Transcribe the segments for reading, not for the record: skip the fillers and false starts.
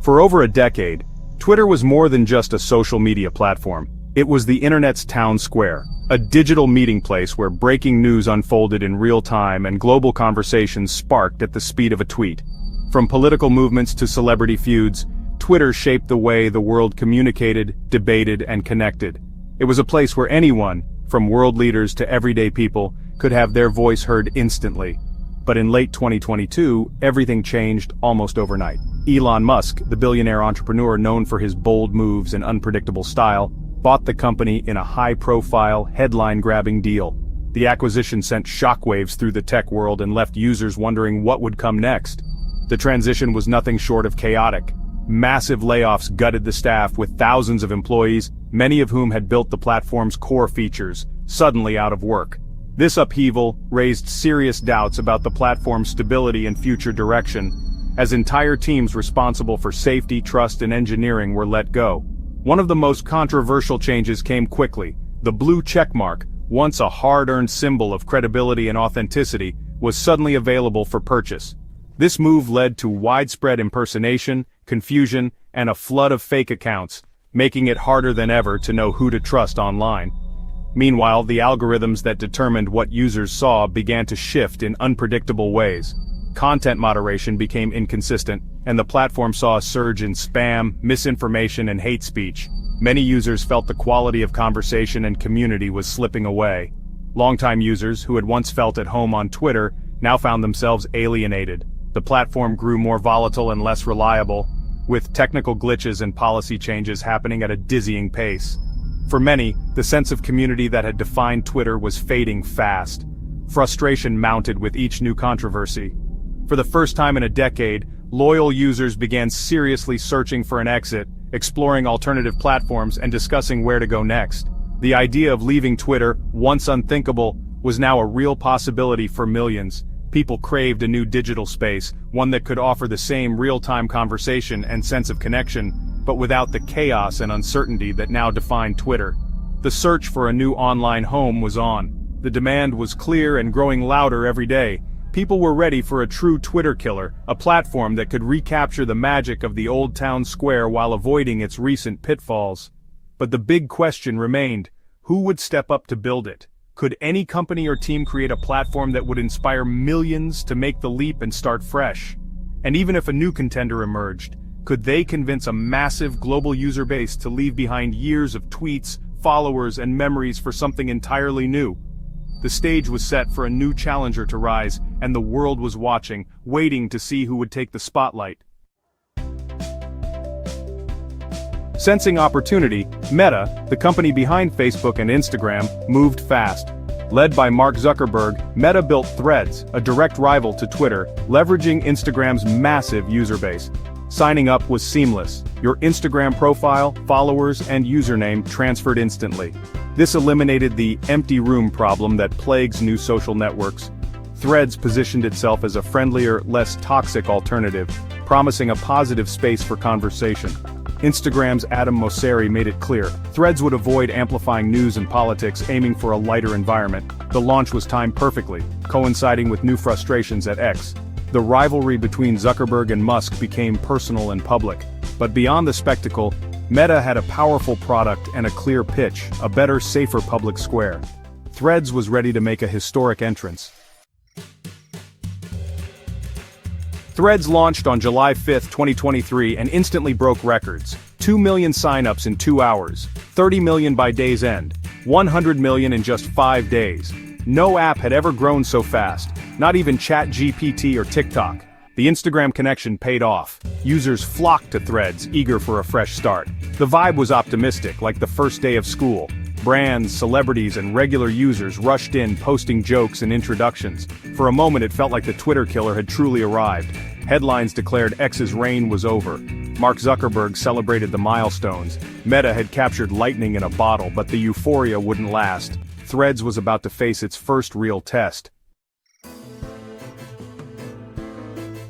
For over a decade, Twitter was more than just a social media platform. It was the internet's town square, a digital meeting place where breaking news unfolded in real time and global conversations sparked at the speed of a tweet. From political movements to celebrity feuds, Twitter shaped the way the world communicated, debated, and connected. It was a place where anyone, from world leaders to everyday people, could have their voice heard instantly. But in late 2022, everything changed almost overnight. Elon Musk, the billionaire entrepreneur known for his bold moves and unpredictable style, bought the company in a high-profile, headline-grabbing deal. The acquisition sent shockwaves through the tech world and left users wondering what would come next. The transition was nothing short of chaotic. Massive layoffs gutted the staff, with thousands of employees, many of whom had built the platform's core features, suddenly out of work. This upheaval raised serious doubts about the platform's stability and future direction, as entire teams responsible for safety, trust, and engineering were let go. One of the most controversial changes came quickly. The blue checkmark, once a hard-earned symbol of credibility and authenticity, was suddenly available for purchase. This move led to widespread impersonation, confusion, and a flood of fake accounts, making it harder than ever to know who to trust online. Meanwhile, the algorithms that determined what users saw began to shift in unpredictable ways. Content moderation became inconsistent, and the platform saw a surge in spam, misinformation, and hate speech. Many users felt the quality of conversation and community was slipping away. Longtime users, who had once felt at home on Twitter, now found themselves alienated. The platform grew more volatile and less reliable, with technical glitches and policy changes happening at a dizzying pace. For many, the sense of community that had defined Twitter was fading fast. Frustration mounted with each new controversy. For the first time in a decade, loyal users began seriously searching for an exit, exploring alternative platforms, and discussing where to go next. The idea of leaving Twitter, once unthinkable, was now a real possibility for millions. People craved a new digital space, one that could offer the same real-time conversation and sense of connection, but without the chaos and uncertainty that now defined Twitter. The search for a new online home was on. The demand was clear and growing louder every day. People were ready for a true Twitter killer, a platform that could recapture the magic of the old town square while avoiding its recent pitfalls. But the big question remained: who would step up to build it? Could any company or team create a platform that would inspire millions to make the leap and start fresh? And even if a new contender emerged, could they convince a massive global user base to leave behind years of tweets, followers, and memories for something entirely new? The stage was set for a new challenger to rise, and the world was watching, waiting to see who would take the spotlight. Sensing opportunity, Meta, the company behind Facebook and Instagram, moved fast. Led by Mark Zuckerberg, Meta built Threads, a direct rival to Twitter, leveraging Instagram's massive user base. Signing up was seamless. Your Instagram profile, followers, and username transferred instantly. This eliminated the empty room problem that plagues new social networks. Threads positioned itself as a friendlier, less toxic alternative, promising a positive space for conversation. Instagram's Adam Mosseri made it clear, Threads would avoid amplifying news and politics, aiming for a lighter environment. The launch was timed perfectly, coinciding with new frustrations at X. The rivalry between Zuckerberg and Musk became personal and public. But beyond the spectacle, Meta had a powerful product and a clear pitch, a better, safer public square. Threads was ready to make a historic entrance. Threads launched on July 5, 2023 and instantly broke records. 2 million signups in 2 hours, 30 million by day's end, 100 million in just 5 days. No app had ever grown so fast, not even ChatGPT or TikTok. The Instagram connection paid off. Users flocked to Threads, eager for a fresh start. The vibe was optimistic, like the first day of school. Brands, celebrities, and regular users rushed in, posting jokes and introductions. For a moment it felt like the Twitter killer had truly arrived. Headlines declared X's reign was over. Mark Zuckerberg celebrated the milestones. Meta had captured lightning in a bottle, but the euphoria wouldn't last. Threads was about to face its first real test.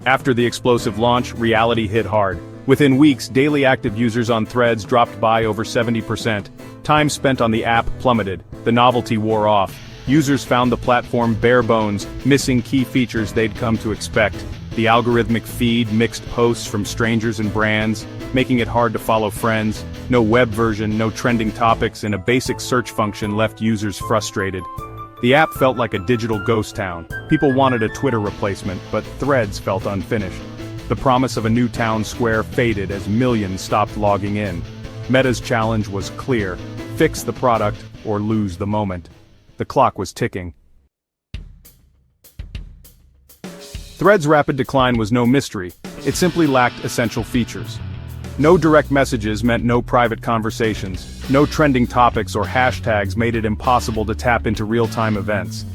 After the explosive launch, reality hit hard. Within weeks, daily active users on Threads dropped by over 70%. Time spent on the app plummeted. The novelty wore off. Users found the platform bare bones, missing key features they'd come to expect. The algorithmic feed mixed posts from strangers and brands, making it hard to follow friends. No web version, no trending topics, and a basic search function left users frustrated. The app felt like a digital ghost town. People wanted a Twitter replacement, but Threads felt unfinished. The promise of a new town square faded as millions stopped logging in. Meta's challenge was clear: fix the product or lose the moment. The clock was ticking. Threads' rapid decline was no mystery. It simply lacked essential features. No direct messages meant no private conversations. No trending topics or hashtags made it impossible to tap into real-time events.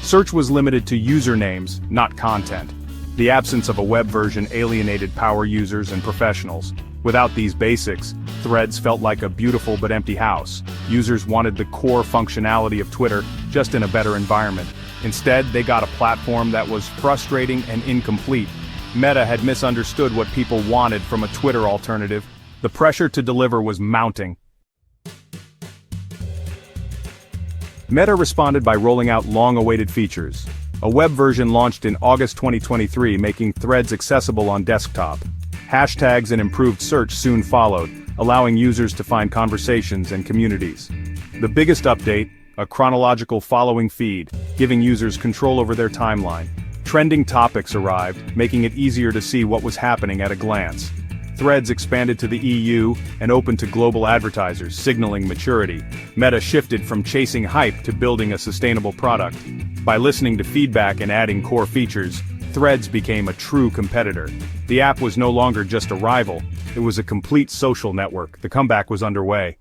Search was limited to usernames, not content. The absence of a web version alienated power users and professionals. Without these basics, Threads felt like a beautiful but empty house. Users wanted the core functionality of Twitter, just in a better environment. Instead, they got a platform that was frustrating and incomplete. Meta had misunderstood what people wanted from a Twitter alternative. The pressure to deliver was mounting. Meta responded by rolling out long-awaited features. A web version launched in August 2023, making Threads accessible on desktop. Hashtags and improved search soon followed, allowing users to find conversations and communities. The biggest update: a chronological following feed, giving users control over their timeline. Trending topics arrived, making it easier to see what was happening at a glance. Threads expanded to the EU and opened to global advertisers, signaling maturity. Meta shifted from chasing hype to building a sustainable product. By listening to feedback and adding core features, Threads became a true competitor. The app was no longer just a rival, it was a complete social network. The comeback was underway.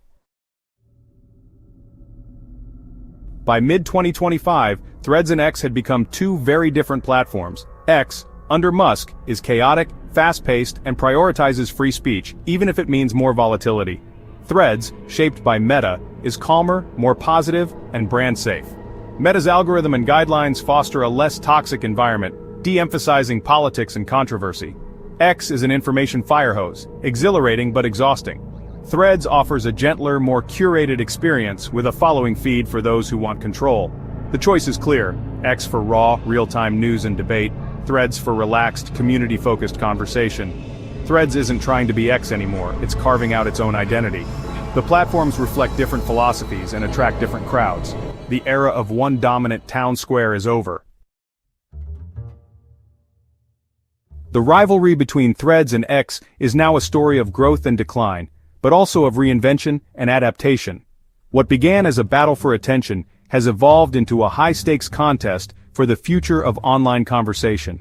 By mid-2025, Threads and X had become two very different platforms. X, under Musk, is chaotic, fast-paced, and prioritizes free speech, even if it means more volatility. Threads, shaped by Meta, is calmer, more positive, and brand-safe. Meta's algorithm and guidelines foster a less toxic environment, de-emphasizing politics and controversy. X is an information firehose, exhilarating but exhausting. Threads offers a gentler, more curated experience with a following feed for those who want control. The choice is clear: X for raw, real-time news and debate, Threads for relaxed, community-focused conversation. Threads isn't trying to be X anymore, it's carving out its own identity. The platforms reflect different philosophies and attract different crowds. The era of one dominant town square is over. The rivalry between Threads and X is now a story of growth and decline, but also of reinvention and adaptation. What began as a battle for attention has evolved into a high-stakes contest for the future of online conversation.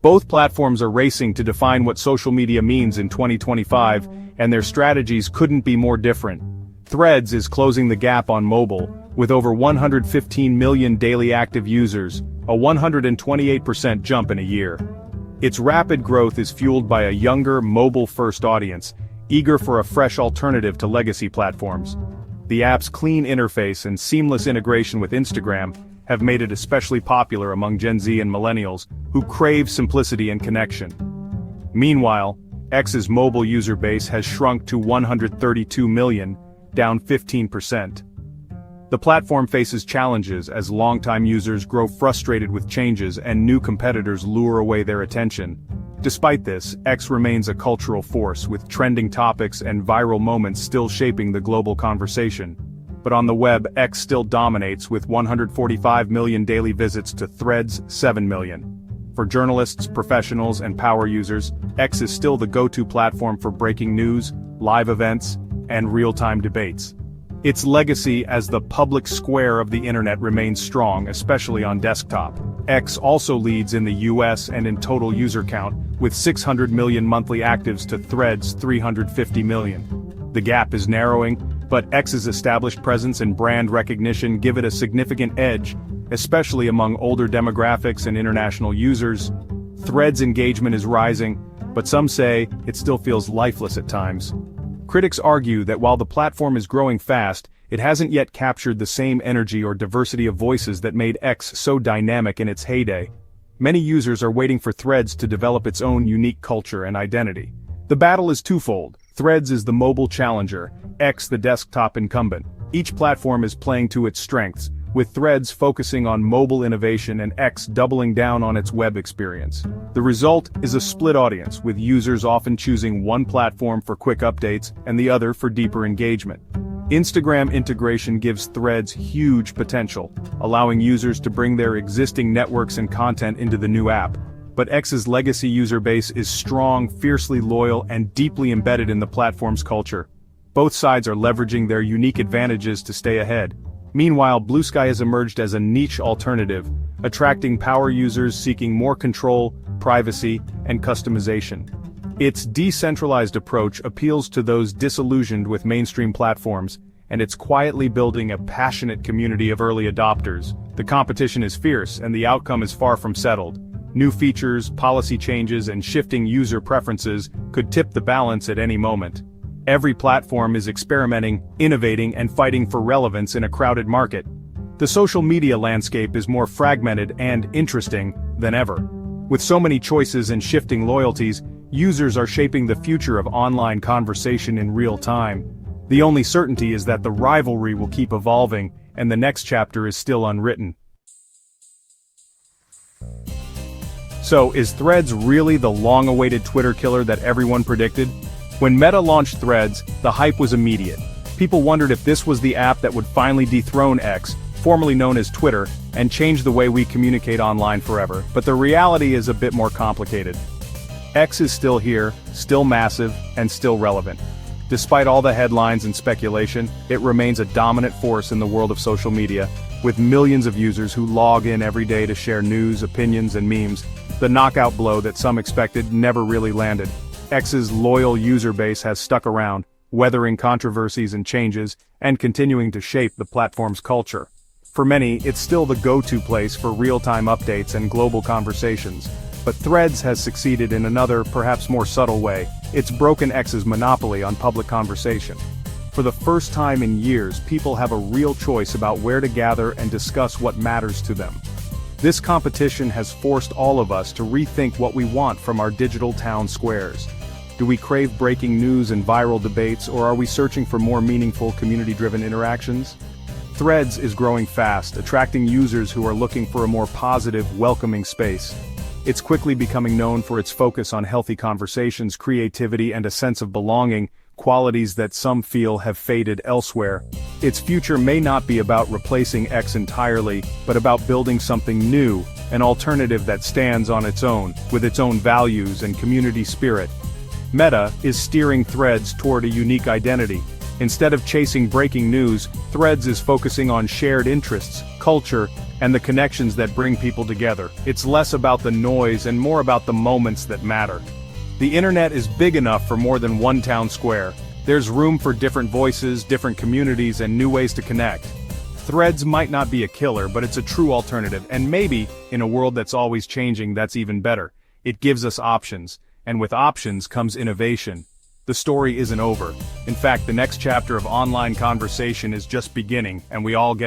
Both platforms are racing to define what social media means in 2025, and their strategies couldn't be more different. Threads is closing the gap on mobile, with over 115 million daily active users, a 128% jump in a year. Its rapid growth is fueled by a younger, mobile-first audience, eager for a fresh alternative to legacy platforms. The app's clean interface and seamless integration with Instagram have made it especially popular among Gen Z and millennials, who crave simplicity and connection. Meanwhile, X's mobile user base has shrunk to 132 million, down 15%. The platform faces challenges as longtime users grow frustrated with changes and new competitors lure away their attention. Despite this, X remains a cultural force, with trending topics and viral moments still shaping the global conversation. But on the web, X still dominates, with 145 million daily visits to Threads' 7 million. For journalists, professionals, and power users, X is still the go-to platform for breaking news, live events, and real-time debates. Its legacy as the public square of the internet remains strong, especially on desktop. X also leads in the US and in total user count, with 600 million monthly actives to Threads' 350 million. The gap is narrowing, but X's established presence and brand recognition give it a significant edge, especially among older demographics and international users. Threads' engagement is rising, but some say it still feels lifeless at times. Critics argue that while the platform is growing fast, it hasn't yet captured the same energy or diversity of voices that made X so dynamic in its heyday. Many users are waiting for Threads to develop its own unique culture and identity. The battle is twofold. Threads is the mobile challenger, X the desktop incumbent. Each platform is playing to its strengths, with Threads focusing on mobile innovation and X doubling down on its web experience. The result is a split audience, with users often choosing one platform for quick updates and the other for deeper engagement. Instagram integration gives Threads huge potential, allowing users to bring their existing networks and content into the new app. But X's legacy user base is strong, fiercely loyal, and deeply embedded in the platform's culture. Both sides are leveraging their unique advantages to stay ahead. Meanwhile, Blue Sky has emerged as a niche alternative, attracting power users seeking more control, privacy, and customization. Its decentralized approach appeals to those disillusioned with mainstream platforms, and it's quietly building a passionate community of early adopters. The competition is fierce, and the outcome is far from settled. New features, policy changes, and shifting user preferences could tip the balance at any moment. Every platform is experimenting, innovating, and fighting for relevance in a crowded market. The social media landscape is more fragmented and interesting than ever. With so many choices and shifting loyalties, users are shaping the future of online conversation in real time. The only certainty is that the rivalry will keep evolving, and the next chapter is still unwritten. So, is Threads really the long-awaited Twitter killer that everyone predicted? When Meta launched Threads, the hype was immediate. People wondered if this was the app that would finally dethrone X, formerly known as Twitter, and change the way we communicate online forever. But the reality is a bit more complicated. X is still here, still massive, and still relevant. Despite all the headlines and speculation, it remains a dominant force in the world of social media, with millions of users who log in every day to share news, opinions, and memes. The knockout blow that some expected never really landed. X's loyal user base has stuck around, weathering controversies and changes, and continuing to shape the platform's culture. For many, it's still the go-to place for real-time updates and global conversations. But Threads has succeeded in another, perhaps more subtle way. It's broken X's monopoly on public conversation. For the first time in years, people have a real choice about where to gather and discuss what matters to them. This competition has forced all of us to rethink what we want from our digital town squares. Do we crave breaking news and viral debates, or are we searching for more meaningful, community-driven interactions? Threads is growing fast, attracting users who are looking for a more positive, welcoming space. It's quickly becoming known for its focus on healthy conversations, creativity, and a sense of belonging, qualities that some feel have faded elsewhere. Its future may not be about replacing X entirely, but about building something new, an alternative that stands on its own, with its own values and community spirit. Meta is steering Threads toward a unique identity. Instead of chasing breaking news, Threads is focusing on shared interests, culture, and the connections that bring people together. It's less about the noise and more about the moments that matter. The internet is big enough for more than one town square. There's room for different voices, different communities, and new ways to connect. Threads might not be a killer, but it's a true alternative, and maybe, in a world that's always changing, that's even better. It gives us options, and with options comes innovation. The story isn't over. In fact, the next chapter of online conversation is just beginning, and we all get